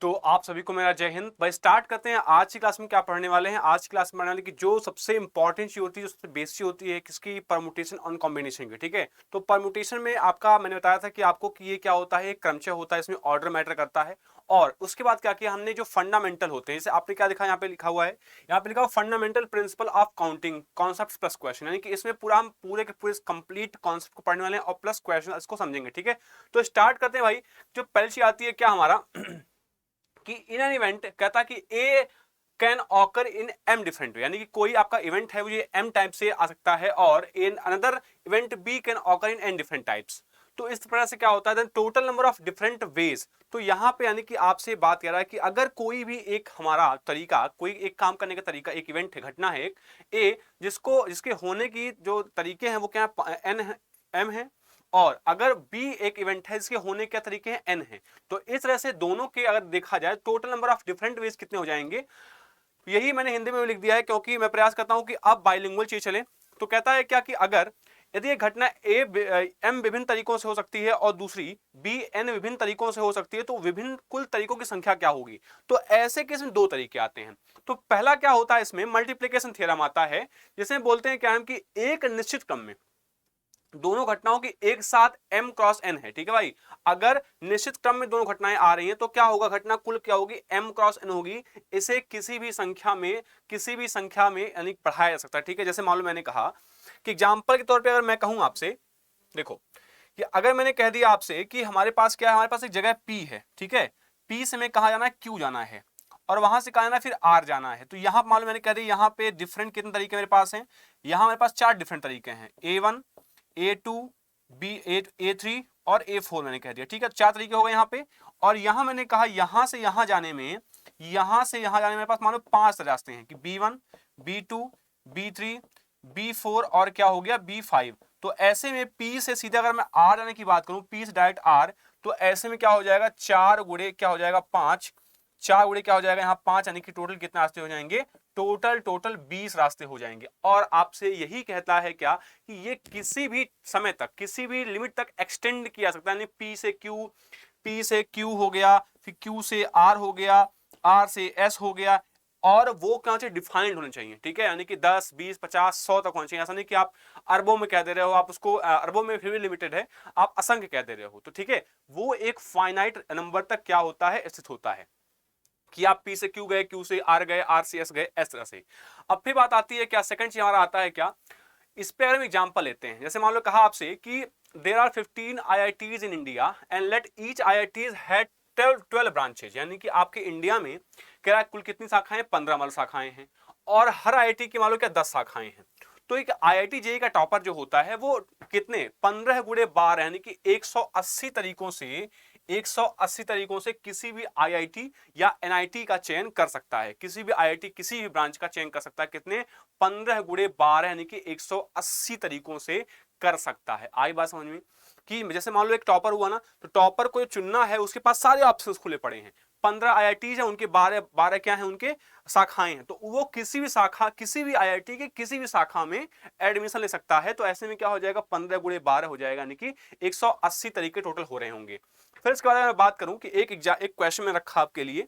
तो आप सभी को मेरा जय हिंद। भाई स्टार्ट करते हैं। आज की क्लास में क्या पढ़ने वाले हैं? आज की क्लास में पढ़ने वाले की जो सबसे इंपॉर्टेंट चीज होती है, जो सबसे बेसिक होती है किसकी, परमुटेशन और कॉम्बिनेशन की। ठीक है, तो परमुटेशन में आपका मैंने बताया था कि आपको कि ये क्या होता है, एक क्रमचय होता है, इसमें ऑर्डर मैटर करता है। और उसके बाद क्या किया हमने, जो फंडामेंटल होते हैं, जैसे आपने क्या लिखा, यहाँ पे लिखा हुआ है, यहाँ पे लिखा हुआ fundamental principle of counting concept plus question, यानी कि इसमें पूरा हम पूरे के पूरे कंप्लीट कॉन्सेप्ट को पढ़ने वाले हैं और प्लस क्वेश्चन इसको समझेंगे। ठीक है, तो स्टार्ट करते हैं भाई। जो पहली चीज आती है क्या हमारा कि इन एन इवेंट, कहता कि A can occur in M different way, यानी कि कोई आपका इवेंट है वो ये एम टाइप से आ सकता है और in another event B can occur in n different types. तो इस तरह से क्या होता है, total number of different ways. तो यहां पे यानी कि आपसे बात कर रहा है कि अगर कोई भी एक हमारा तरीका, कोई एक काम करने का तरीका, एक इवेंट है, घटना है एक ए, जिसके होने की जो तरीके हैं वो क्या एन है, एम है, और अगर बी एक इवेंट है जिसके होने के तरीके हैं एन है, तो इस तरह से दोनों के अगर देखा जाए total number of different veg कितने हो जाएंगे। यही मैंने हिंदी में लिख दिया है क्योंकि मैं प्रयास करता हूं कि अब बाइलिंगुअल चीज चले। तो कहता है क्या कि अगर यदि एक घटना ए एम विभिन्न तरीकों से हो सकती है और दूसरी बी एन विभिन्न तरीकों से हो सकती है, तो विभिन्न कुल तरीकों की संख्या क्या होगी। तो ऐसे केस में दो तरीके आते हैं। तो पहला क्या होता है, इसमें मल्टीप्लीकेशन थ्योरम आता है, जिसे बोलते हैं क्या हम कि एक निश्चित क्रम में दोनों घटनाओं की एक साथ m क्रॉस n है। ठीक है भाई, अगर निश्चित क्रम में दोनों घटनाएं आ रही हैं तो क्या होगा, घटना कुल क्या होगी, m क्रॉस n होगी। इसे किसी भी संख्या में यानी पढ़ाया जा सकता है। ठीक है, जैसे मान लो मैंने कहा कि एग्जांपल के तौर पे अगर मैं कहूं आपसे, देखो कि अगर मैंने कह दिया आपसे कि हमारे पास क्या है, हमारे पास एक जगह P है। ठीक है, P से मैं कहा जाना है, Q जाना है, और वहां से कहा जाना है फिर R जाना है। तो यहां मान लो मैंने कह दिया यहाँ पे डिफरेंट कितने तरीके मेरे पास हैं, यहां मेरे पास 4 डिफरेंट तरीके हैं, A1 A2 B8 A3 और A4 मैंने कह दिया। ठीक है, 4 तरीके हो गए यहाँ पे। और यहां मैंने कहा यहां से यहां जाने में, मेरे पास मान लो 5 रास्ते हैं कि B1 B2 B3 B4 और क्या हो गया B5। तो ऐसे में P से सीधे अगर मैं R जाने की बात करूं, P से डायरेक्ट R, तो ऐसे में क्या हो जाएगा, 4 गुणे क्या हो जाएगा 5, 4 गुणे क्या हो जाएगा यहाँ 5, यानी कि टोटल कितने रास्ते हो जाएंगे, टोटल 20 रास्ते हो जाएंगे। और आपसे यही कहता है क्या कि ये किसी भी समय तक, किसी भी लिमिट तक एक्सटेंड किया सकता है, यानी P से Q हो गया, फिर Q से R हो गया, R से S हो गया, और वो क्या चाहिए, डिफाइंड होने चाहिए। ठीक है, यानी कि 10 20 50 100 तक होने चाहिए। ऐसा नहीं कि आप अरबों में कह दे रहे हो, आप उसको अरबों में फिर भी लिमिटेड है, आप असंख्य कह दे रहे हो। तो ठीक है, वो एक फाइनाइट नंबर तक क्या होता है, स्थित होता है कि आप P से Q गए, Q से R गए, R से S गए, इस तरह से। अब फिर बात आती है क्या, सेकंड चीज हमारा आता है क्या, इस पे अगर हम एग्जांपल लेते हैं, जैसे मान लो कहा आपसे कि there are 15 IITs in India and let each IITs had 12 branches, यानी कि आपके इंडिया में कह रहा है कुल कितनी शाखाएं, 15 मतलब शाखाएं हैं, और हर IIT की मान लो क्या 10 शाखाएं हैं। तो एक IIT जेई का टॉपर जो होता है वो कितने 15 गुणे 12 यानी कि 180 तरीकों से 180 तरीकों से किसी भी आईआईटी या एनआईटी का चयन कर सकता है, किसी भी आईआईटी किसी भी ब्रांच का चयन कर सकता है, कितने 15 गुणे 12 यानी कि 180 तरीकों से कर सकता है। आई बात समझ में कि जैसे मान लो एक टॉपर हुआ ना, तो टॉपर को चुनना है, उसके पास सारे ऑप्शन खुले पड़े हैं, 15 आईआईटीज है, उनके 12 क्या है, उनके शाखाएं हैं, तो वो किसी भी शाखा, किसी भी आईआईटी के किसी भी शाखा में एडमिशन ले सकता है। तो ऐसे में क्या हो जाएगा, 15 गुणे 12 हो जाएगा, यानी कि 180 तरीके टोटल हो रहे होंगे। फिर इसके बाद मैं बात करूं कि एक क्वेश्चन में रखा आपके लिए,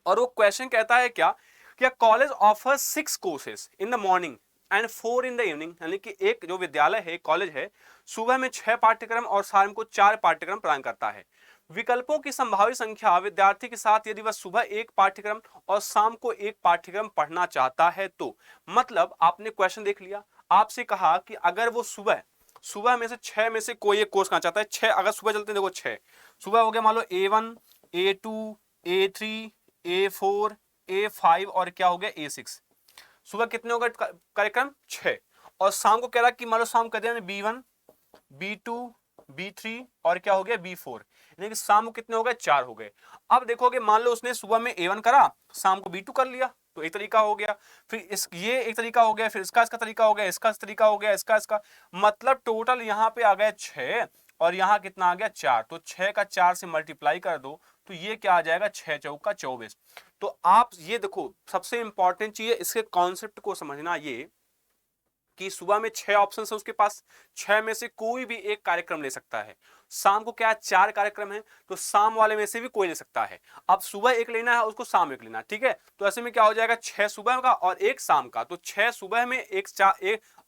और वो क्वेश्चन कहता है क्या college offer 6 courses in the morning and 4 in the evening, यानी कि एक जो विद्यालय है, कॉलेज है, सुबह में 6 पाठ्यक्रम और शाम को 4 पाठ्यक्रम प्रदान करता है। विकल्पों की संभावित संख्या विद्यार्थी के साथ यदि वह सुबह एक पाठ्यक्रम और शाम को एक पाठ्यक्रम पढ़ना चाहता है तो, मतलब आपने क्वेश्चन देख लिया, आपसे कहा कि अगर वो सुबह सुबह में से 6 में से कोई एक कोर्स करना चाहता है, 6 अगर सुबह चलते हैं, देखो 6 सुबह हो गया, मान लो A1 A2 A3 A4 A5 और क्या हो गया A6, सुबह कितने हो गए कार्यक्रम 6, और शाम को कह रहा कि मान लो शाम कर दिया B1 B2 B3 और क्या हो गया B4, यानी कि शाम को कितने हो गए 4 हो गए। अब देखोगे मान लो उसने सुबह में A1 करा, शाम को B2 कर लिया, तो एक तरीका हो गया, फिर इस ये एक तरीका हो गया, फिर इसका तरीका हो गया, इसका तरीका हो गया, इसका मतलब टोटल यहाँ पे आ गया 6 और यहाँ कितना आ गया 4, तो 6 का 4 से मल्टीप्लाई कर दो तो ये क्या आ जाएगा 6 चौका 24। तो आप ये देखो, सबसे इंपॉर्टेंट चीज है इसके कॉन्सेप्ट को समझना, ये कि सुबह में 6 ऑप्शन है उसके पास, 6 में से कोई भी एक कार्यक्रम ले सकता है। शाम को क्या है, 4 कार्यक्रम है, तो शाम वाले में से भी कोई ले सकता है। अब सुबह एक लेना है, उसको शाम एक लेना है, ठीक है। तो ऐसे में क्या हो जाएगा, 6 सुबह का और 1 शाम का, तो 6 सुबह में, एक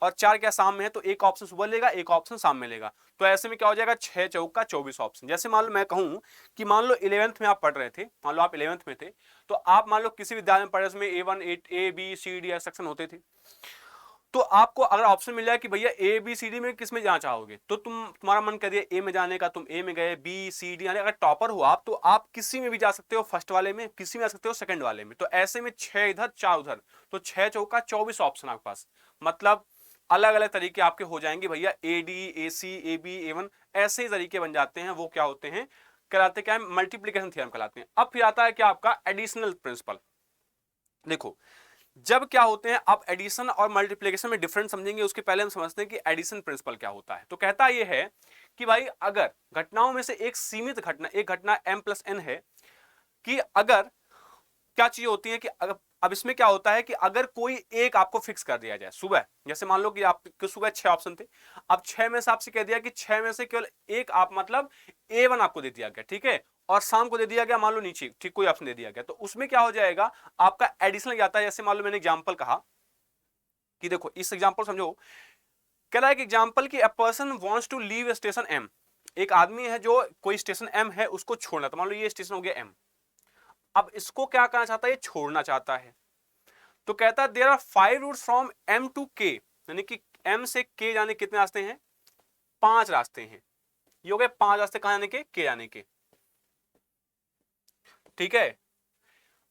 और 4 क्या शाम में है, तो एक ऑप्शन सुबह लेगा, एक ऑप्शन शाम में लेगा। तो ऐसे में क्या हो जाएगा, 6 चौका 24 ऑप्शन। जैसे मान लो मैं कहूं कि मान लो 11th में आप पढ़ रहे थे, मान लो आप 11th में थे, तो आप मान लो किसी विद्यालय में पढ़ रहे, उसमें A1 A B C D section होते थे। तो आपको अगर ऑप्शन मिल जाए कि भैया ए बी सी डी में किस में जाना चाहोगे, तो तुम्हारा मन कर दिया ए में जाने का, तुम ए में गए, बी सी डी, यानी अगर टॉपर हो आप, तो आप किसी में भी जा सकते हो, फर्स्ट वाले में, किसी में जा सकते हो सेकंड वाले में। तो ऐसे में 6 इधर 4 उधर, तो 6 चौका 24 ऑप्शन आपके पास, मतलब अलग अलग तरीके आपके हो जाएंगे भैया, A D A C A B A1, ऐसे ही तरीके बन जाते हैं। वो क्या होते हैं, कहलाते क्या है, मल्टीप्लीकेशन थ्योरम कहलाते हैं। अब फिर आता है क्या आपका एडिशनल प्रिंसिपल। देखो जब क्या होते हैं, आप एडिशन और मल्टीप्लिकेशन में डिफरेंस समझेंगे, उसके पहले हम समझते हैं कि एडिशन प्रिंसिपल क्या होता है। तो कहता यह है कि भाई अगर घटनाओं में से एक सीमित घटना, एक घटना m+n है, कि अगर क्या चीज होती है कि अगर, अब इसमें क्या होता है कि अगर कोई एक आपको फिक्स कर दिया जाए सुबह, जैसे मान लो कि आपके सुबह 6 ऑप्शन थे, अब 6 में से आपसे कह दिया कि 6 में से केवल एक आप, मतलब A1 आपको दे दिया गया, ठीक है, और शाम को दे दिया गया मान लो नीचे, ठीक, कोई ऑप्शन दे दिया गया, तो उसमें क्या हो जाएगा, आपका एडिशनल जाता है। जैसे मान लो मैंने एग्जाम्पल कहा कि देखो इस एग्जाम्पल समझो, कह रहा है कि एग्जाम्पल की a person wants to leave station M, एक आदमी है जो कोई स्टेशन M है उसको छोड़ना, तो मान लो ये स्टेशन हो गया M, अब इसको क्या करना चाहता है, ये छोड़ना चाहता है। तो कहता है there are 5 routes from M to K, यानी कि M से K जाने कितने रास्ते हैं, 5 रास्ते हैं। ये हो गए 5 रास्ते कहां जाने के, K जाने के, ठीक है।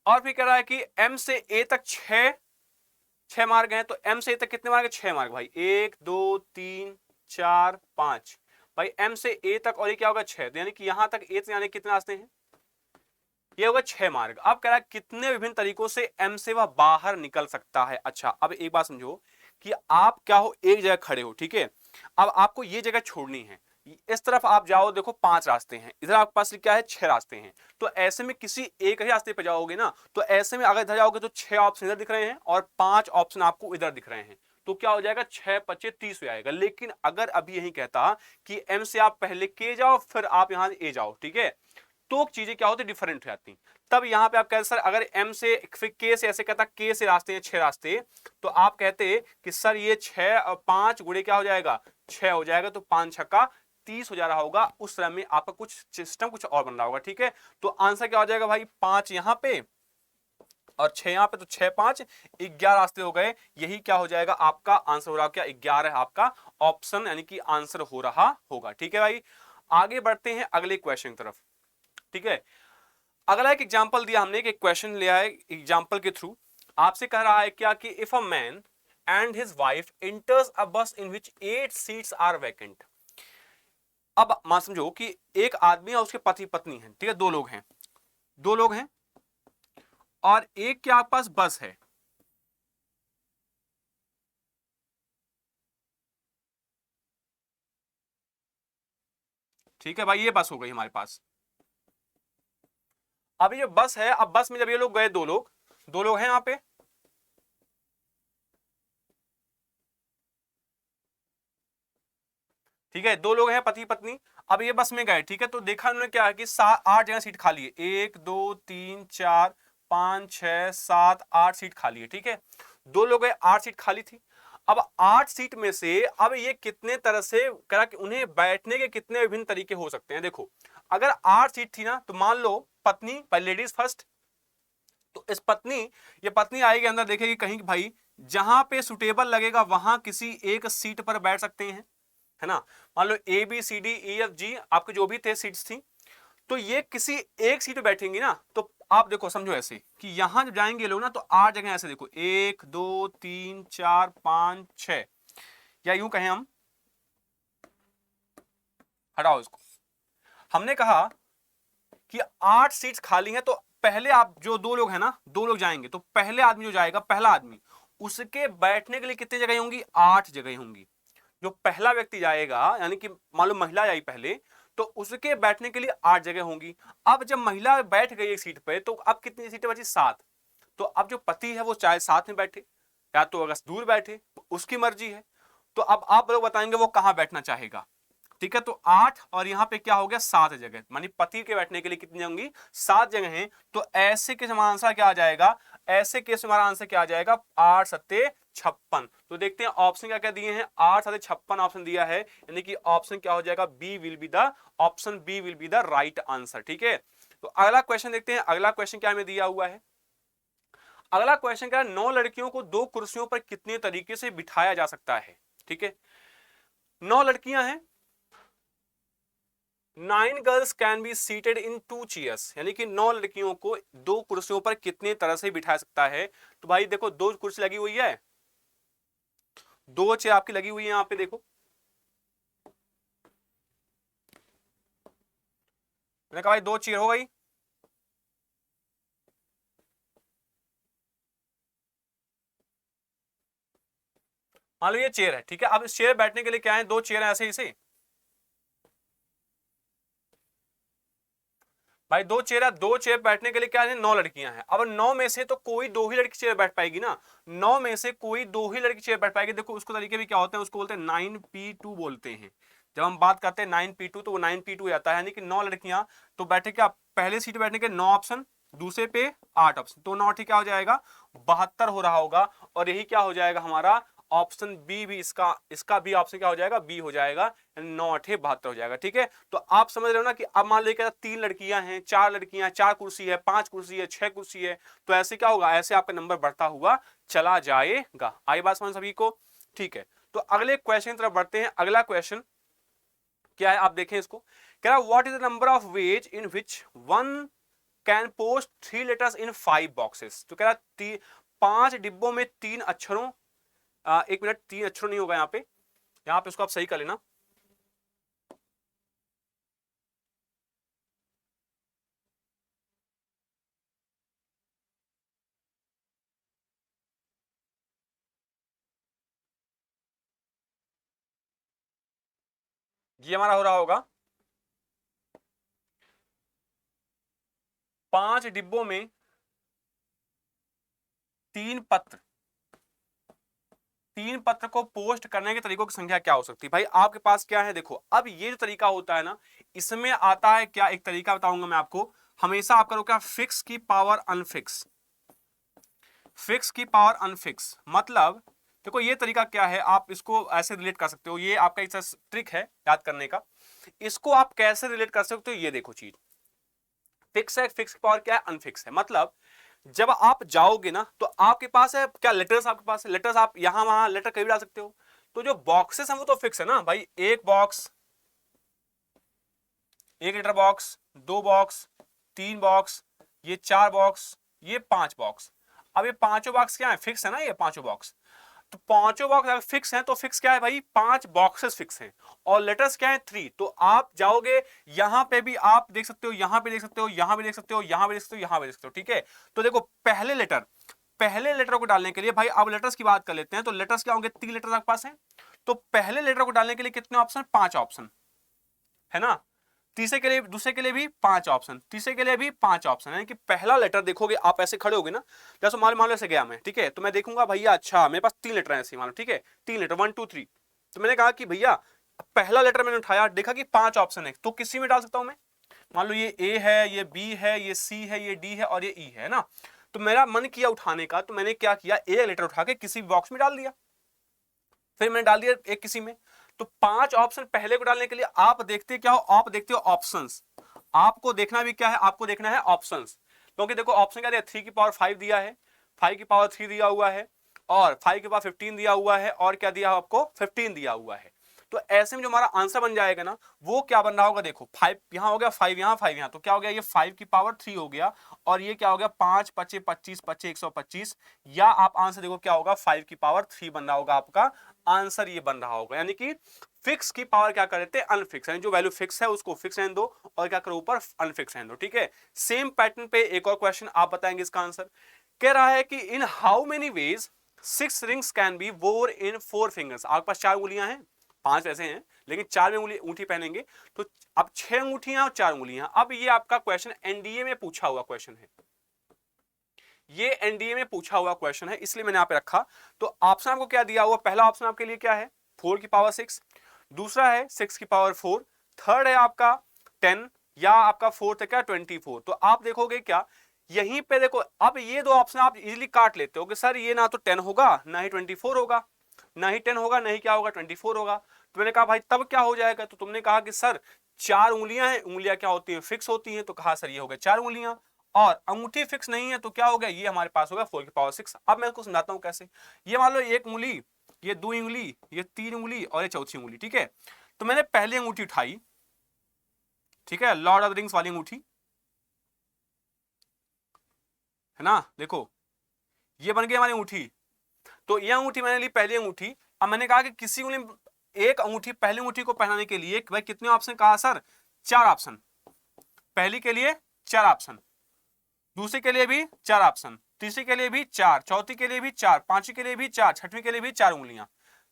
और फिर कह रहा है कि M से A तक 6 मार्ग हैं, तो M से A तक कितने मार्ग है, 6 मार्ग भाई, 1 2 3 4 5 भाई, M से A तक, और ये क्या होगा 6, तो यानी कि यहां तक A से जाने कितने रास्ते हैं, ये होगा 6 मार्ग। अब कह रहा है कितने विभिन्न तरीकों से M से वह बाहर निकल सकता है। अच्छा अब एक बात समझो कि आप क्या हो, एक जगह खड़े हो, ठीक है, अब आपको ये जगह छोड़नी है, इस तरफ आप जाओ, देखो 5 रास्ते हैं, इधर आपके पास क्या है, 6 रास्ते हैं। तो ऐसे में किसी एक ही रास्ते पे जाओगे ना, तो ऐसे में अगर इधर जाओगे तो 6 ऑप्शन इधर दिख रहे हैं और 5 ऑप्शन आपको इधर दिख रहे हैं, तो क्या हो जाएगा, 6 25 30 हो जाएगा। लेकिन अगर अभी यही कहता कि M से आप पहले K जाओ, फिर आप यहां A जाओ, ठीक है, तो चीजें क्या होती, डिफरेंट हो जाती। तब यहां पे आप कहते सर अगर M से फिर K से, ऐसे कहता K से रास्ते हैं 6 रास्ते, तो आप कहते कि सर ये 6 और 5 गुणे क्या हो जाएगा, 6 हो जाएगा, तो 5 छक्का 30 हो जा रहा होगा। उस समय में आपका कुछ सिस्टम कुछ और बन रहा होगा, ठीक है। तो आंसर क्या हो जाएगा भाई, 5 यहां पे और 6 यहां पे, तो 6 5 11 रास्ते हो गए। यही क्या हो जाएगा, आपका आंसर हो रहा, क्या 11 आपका ऑप्शन, यानी कि आंसर हो रहा होगा, ठीक है भाई। आगे बढ़ते हैं अगले क्वेश्चन की तरफ, ठीक है। अगला एक एग्जांपल दिया हमने, एक क्वेश्चन लिया है एग्जांपल के थ्रू, आपसे कह रहा है क्या कि if a man and his wife enters a बस इन विच 8 सीट्स आर वैकेंट। अब मान समझो कि एक आदमी और उसके पति पत्नी हैं, ठीक है, 2 लोग हैं, 2 लोग हैं, और एक के आपके पास बस है, ठीक है भाई, ये बस हो गई हमारे पास। अब ये बस है, अब बस में जब ये लोग गए, 2 लोग हैं यहां पे, ठीक है, 2 लोग हैं पति पत्नी। अब ये बस में गए, ठीक है, तो देखा उन्होंने क्या है कि 8 जगह सीट खाली है, 1 2 3 4 5 6 7 8 सीट खाली है, ठीक है। 2 लोग गए, 8 सीट खाली थी। अब 8 सीट में से अब ये कितने तरह से करा कि उन्हें बैठने के कितने विभिन्न तरीके हो सकते हैं। देखो अगर 8 सीट थी ना, तो मान लो पत्नी, लेडीज फर्स्ट, तो इस पत्नी, ये पत्नी आएगी अंदर, देखेगी कहीं भाई जहां पे सुटेबल लगेगा वहां किसी एक सीट पर बैठ सकते हैं, है ना। मान लो ABCDEFG आपके जो भी थे सीट्स थी, तो ये किसी एक सीट पे बैठेंगी ना, तो आप देखो समझो ऐसे कि यहां जब जाएंगे लोग ना, तो 8 जगह ऐसे देखो, 1 2 3 4 5 6, या यूं कहें हम, हटाओ इसको, हमने कहा कि 8 सीट्स खाली हैं, तो पहले आप जो 2 लोग हैं ना, 2 लोग जाएंगे, तो पहले आदमी जो जाएगा, पहला आदमी, उसके बैठने के लिए कितनी जगह होंगी, 8 जगह होंगी। जो पहला व्यक्ति जाएगा, यानी कि मान लो महिला आई पहले, तो उसके बैठने के लिए 8 जगह होंगी। अब जब महिला बैठ गई एक सीट पे, तो अब कितनी सीटें बची, 7। तो अब जो पति है वो चाहे साथ में बैठे, या तो अगर दूर बैठे उसकी मर्जी है। तो अब आप लोग बताएंगे वो कहां बैठना चाहेगा, ठीक है। तो 8 और यहां पे क्या हो गया 7 जगह, मानी पति के बैठने के लिए कितनी होंगी 7 जगह हैं। तो ऐसे केस हमारा आंसर क्या आ जाएगा, ऐसे केस हमारा आंसर क्या आ जाएगा 8 सत्ते 56। तो देखते हैं ऑप्शन क्या क्या दिए हैं, 8 सत्ते 56 ऑप्शन दिया है, यानी कि ऑप्शन क्या हो जाएगा B will be the option B will be the right answer, ठीक है। तो अगला क्वेश्चन देखते हैं, अगला क्वेश्चन क्या हमें दिया हुआ है। अगला क्वेश्चन क्या है, 9 लड़कियों को 2 कुर्सियों पर कितने तरीके से बिठाया जा सकता है, ठीक है। 9 लड़कियां हैं, 9 girls can be seated in 2 chairs, यानी कि 9 लड़कियों को 2 कुर्सियों पर कितने तरह से बिठा सकता है। तो भाई देखो 2 कुर्सी लगी हुई है, 2 चेयर आपकी लगी हुई है यहां पे देखो, मैंने कहा भाई 2 चेयर हो गई, मान लो ये चेयर है, ठीक है। अब इस चेयर बैठने के लिए क्या है, 2 चेयर है ऐसे इसे, भाई 2 चेयर है, 2 चेयर बैठने के लिए क्या है 9 लड़कियां हैं। अब 9 में से तो कोई 2 ही लड़की चेयर बैठ पाएगी ना, 9 में से कोई 2 ही लड़की चेयर बैठ पाएगी। देखो उसको तरीके भी क्या होते हैं, उसको बोलते हैं 9p2 बोलते हैं। जब हम बात करते हैं 9p2 तो वो 9p2 जाता है, यानी कि 9 लड़कियां तो बैठे, क्या पहले सीट बैठने के 9 ऑप्शन, दूसरे पे 8 ऑप्शन, तो 9 ठीक क्या हो जाएगा 72 हो रहा होगा। और यही क्या हो जाएगा हमारा ऑप्शन बी भी, इसका भी ऑप्शन क्या हो जाएगा बी हो जाएगा, 9 8 72 हो जाएगा, ठीक है। तो आप समझ रहे हो ना कि अब मान लीजिए 3 लड़कियां हैं, 4 लड़कियां, 4 कुर्सी है, 5 कुर्सी है, 6 कुर्सी है, तो ऐसे क्या होगा, ऐसे आपका नंबर बढ़ता हुआ चला जाएगा। आई बात समझ सभी को, ठीक है। तो अगले क्वेश्चन की तरफ बढ़ते हैं। अगला क्वेश्चन क्या है आप देखें इसको, कह रहा what is the number of ways in which one can post 3 letters in 5 boxes. तो कह रहा 5 डिब्बों में 3 अक्षरों, एक मिनट 3 अक्षरों नहीं होगा यहाँ पे इसको आप सही कर लेना, ये हमारा हो रहा होगा 5 डिब्बों में 3 पत्र, 3 पत्र को पोस्ट करने के तरीकों की संख्या क्या हो सकती है। भाई आपके पास क्या है, देखो अब ये जो तरीका होता है ना, इसमें आता है क्या, एक तरीका बताऊंगा मैं आपको, हमेशा आप करो क्या फिक्स की पावर अनफिक्स, फिक्स की पावर अनफिक्स, मतलब देखो ये तरीका क्या है, आप इसको ऐसे रिलेट कर सकते हो, ये आपका एक ट्रिक है याद करने का। इसको आप कैसे रिलेट कर सकते हो, ये देखो चीज फिक्स है, फिक्स की पावर क्या है अनफिक्स है, मतलब जब आप जाओगे ना तो आपके पास है क्या लेटर्स, आपके पास लेटर्स, आप यहां वहां लेटर कहीं भी डाल सकते हो। तो जो बॉक्सेस हैं वो तो फिक्स है ना भाई, एक बॉक्स, एक लेटर बॉक्स, 2 बॉक्स, 3 बॉक्स, ये 4 बॉक्स, ये 5 बॉक्स। अब ये पांचों बॉक्स क्या है फिक्स है ना, ये पांचों बॉक्स, तो पांचों बॉक्स अगर फिक्स हैं तो फिक्स क्या है भाई 5 बॉक्सेस फिक्स हैं, और लेटर्स क्या है 3। तो आप जाओगे यहां पे भी आप देख सकते हो, यहां पे देख सकते हो, यहां पे देख सकते हो, यहां पे देख सकते हो, यहां पे देख सकते हो, ठीक है। तो देखो पहले लेटर को डालने के लिए भाई, अब लेटर्स की बात कर लेते हैं, तो लेटर्स क्या होंगे 3 लेटर्स आपके पास हैं, तो पहले लेटर को डालने के लिए कितने ऑप्शन 5 ऑप्शन है ना, तीसरे के लिए, दूसरे के लिए भी 5 ऑप्शन, तीसरे के लिए भी 5 ऑप्शन, यानी कि पहला लेटर देखोगे आप ऐसे खड़े होगे ना, जैसे मान लो ऐसे गया मैं, ठीक है, तो मैं देखूंगा भैया अच्छा मेरे पास 3 लेटर हैं ऐसे मान लो, ठीक है 3 लेटर 1 2 3, तो मैंने कहा कि भैया पहला लेटर मैंने उठाया, देखा कि 5 ऑप्शन है, तो किसी में डाल सकता हूं मैं, मान लो ये ए है, ये बी है, ये सी है, ये डी है और ये ई है ना। तो मेरा मन किया उठाने का, तो मैंने क्या किया, ए लेटर उठा के किसी बॉक्स में डाल दिया, फिर मैंने डाल दिया एक किसी में। तो 5 ऑप्शन पहले को डालने के लिए आप देखते क्या हो, आप देखते हो ऑप्शंस, आपको देखना भी क्या है, आपको देखना है ऑप्शंस, क्योंकि देखो ऑप्शन क्या दिया 3 की पावर 5 दिया है, 5 की पावर 3 दिया हुआ है, और 5 की पावर 15 दिया हुआ है, और क्या दिया आपको 15 दिया हुआ है। तो ऐसे में जो हमारा आंसर बन जाएगा ना वो क्या बन रहा होगा, देखो 5 यहां हो गया, 5 यहां, 5 यहां, तो क्या हो गया ये 5 की पावर 3 हो गया, और ये क्या हो गया 5 25 25 25 125, या आप आंसर देखो क्या होगा 5 की पावर 3 बन रहा होगा, आपका आंसर ये बन रहा होगा। यानी कि फिक्स की पावर क्या कर देते हैं अनफिक्स, यानी जो वैल्यू फिक्स है उसको फिक्स रहने दो और क्या करो ऊपर अनफिक्स रहने दो, ठीक है। सेम पैटर्न पे एक और क्वेश्चन आप बताएंगे इसका आंसर, कह रहा है कि in how many ways 6 rings can be वोर इन 4 फिंगर्स। आपके पास 4 उंगलियां हैं, 5 ऐसे हैं लेकिन 4 में अंगूठी पहनेंगे, तो अब 6 अंगूठियां और 4 उंगलियां। अब ये आपका क्वेश्चन एनडीए में पूछा हुआ क्वेश्चन है, ये एनडीए में पूछा हुआ क्वेश्चन है, इसलिए मैंने यहाँ पे रखा। तो ऑप्शन आपको क्या दिया हुआ, पहला ऑप्शन आपके लिए क्या है 4 की पावर 6, दूसरा है 6 की पावर 4, थर्ड है आपका 10, या आपका फोर्थ है क्या 24। तो आप देखोगे क्या यहीं पे देखो, अब ये दो ऑप्शन आप इजीली काट लेते हो कि सर ये ना तो 10 होगा ना ही 24 होगा, ना ही 10 होगा ना ही क्या होगा 24 होगा। तो मैंने कहा भाई तब क्या हो जाएगा, तो तुमने कहा कि सर 4 उंगलियां हैं, उंगलियां क्या होती हैं फिक्स होती हैं, तो कहा सर ये हो गया 4 उंगलियां, और अंगूठी फिक्स नहीं है तो क्या हो गया, ये हमारे पास होगा 4 की पावर 6। अब मैं इसको समझाता हूं कैसे। ये मान लो एक उंगली, ये 2 उंगली, ये 3 उंगली और ये चौथी उंगली, ठीक है। तो मैंने पहली अंगूठी उठाई, ठीक है, लॉर्ड ऑफ द रिंग्स वाली अंगूठी है ना, देखो ये बन गई हमारी अंगूठी। तो ये अंगूठी मैंने ली पहली अंगूठी। अब मैंने कहा कि किसी उंगली एक अंगूठी पहली अंगूठी को पहनाने के लिए भाई कितने ऑप्शन, कहा सर 4 ऑप्शन, पहली के लिए 4 ऑप्शन, दूसरी के लिए भी 4 ऑप्शन, तीसरी के लिए भी 4, चौथी के लिए भी 4, पांचवी के लिए भी 4, छठवीं के लिए भी 4 उंगलियां,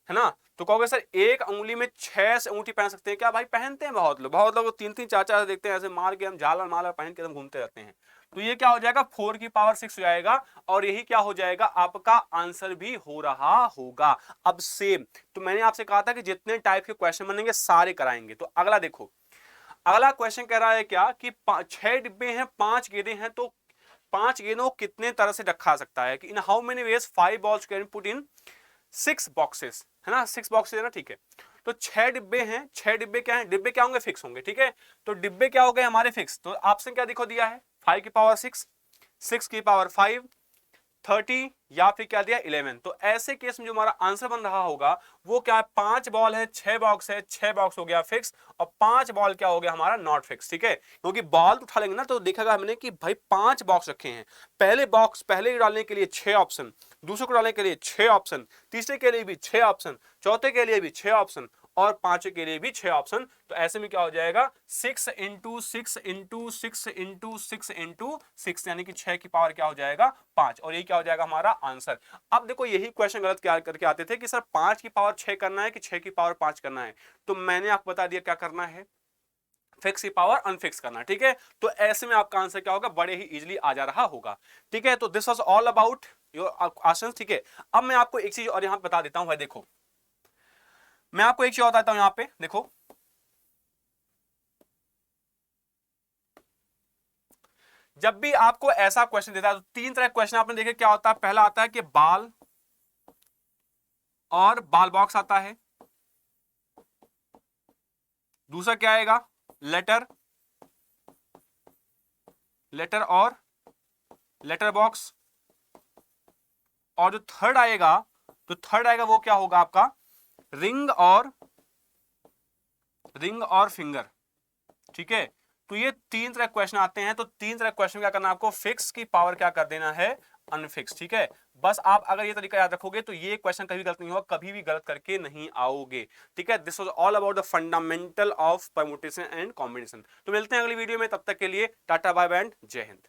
है ना। तो कहोगे सर एक उंगली में 6 से अंगूठी पहन सकते हैं क्या, भाई पहनते हैं बहुत लोग, बहुत लोग 3-3 4-4 देखते हैं ऐसे मार के, हम झालर मालर पहन के हम घूमते रहते हैं। तो ये क्या हो जाएगा 4 की पावर 6 हो जाएगा, और यही क्या हो जाएगा आपका आंसर भी हो रहा होगा। अब सेम, तो मैंने आपसे कहा था कि जितने टाइप के क्वेश्चन बनेंगे सारे कराएंगे। तो अगला देखो, अगला क्वेश्चन कह रहा है क्या कि 6 डिब्बे हैं, 5 गेंदे हैं, तो 5 गेंदों को कितने तरह से रखा सकता है, कि in how many ways 5 balls can put in 6 boxes, है ना, 6 बॉक्सेस है ना, ठीक है। तो 6 डिब्बे हैं, 6 डिब्बे क्या है, डिब्बे क्या होंगे फिक्स होंगे, ठीक है। तो डिब्बे क्या हो गए हमारे फिक्स, तो ऑप्शन क्या देखो दिया है 5 की पावर 6, 6 की पावर 5, 30 या फिर क्या दिया 11। तो ऐसे केस में जो हमारा आंसर बन रहा होगा वो क्या है, 5 बॉल है 6 बॉक्स है, 6 बॉक्स हो गया फिक्स, और 5 बॉल क्या हो गया हमारा नॉट फिक्स, ठीक है। क्योंकि बॉल उठा लेंगे ना तो देखेगा हमने कि भाई 5 बॉक्स रखे हैं, पहले बॉक्स पहले डालने के लिए 6 ऑप्शन, दूसरे को डालने के लिए 6 ऑप्शन, तीसरे के लिए भी 6 ऑप्शन, चौथे के लिए भी 6 ऑप्शन, और पांचवे के लिए भी 6 ऑप्शन। तो ऐसे में क्या हो जाएगा 6 इंटू 6 इंटू 6 इंटू 6 इंटू 6, यानी कि 6 की पावर क्या हो जाएगा 5, और यही क्या हो जाएगा हमारा आंसर। अब देखो यही क्वेश्चन गलत क्या करके आते थे कि सर 5 की पावर 6 करना है कि 6 की पावर 5 करना है, तो मैंने आपको बता दिया क्या करना है, फिक्स की पावर अनफिक्स करना, ठीक है। तो ऐसे में आपका आंसर क्या होगा, बड़े ही इजीली आ जा रहा होगा, ठीक है। तो this was all about your question, ठीक है। अब मैं आपको एक चीज और यहां बता देता हूं भाई, देखो मैं आपको एक चीज बताता हूं, यहां पे देखो जब भी आपको ऐसा क्वेश्चन देता है तो 3 तरह के क्वेश्चन आपने देखे क्या होता है। पहला आता है कि बाल और बाल बॉक्स आता है, दूसरा क्या आएगा लेटर, लेटर और लेटर बॉक्स, और जो थर्ड आएगा, तो थर्ड आएगा वो क्या होगा आपका रिंग और फिंगर, ठीक है। तो ये 3 तरह क्वेश्चन आते हैं, तो 3 तरह क्वेश्चन क्या करना है आपको, फिक्स की पावर क्या कर देना है अनफिक्स, ठीक है। बस आप अगर ये तरीका याद रखोगे तो ये क्वेश्चन कभी गलत नहीं होगा, कभी भी गलत करके नहीं आओगे, ठीक है। This was all about the fundamental of permutation and combination. तो मिलते हैं अगली वीडियो में, तब तक के लिए टाटा बाय बाय एंड जय हिंद।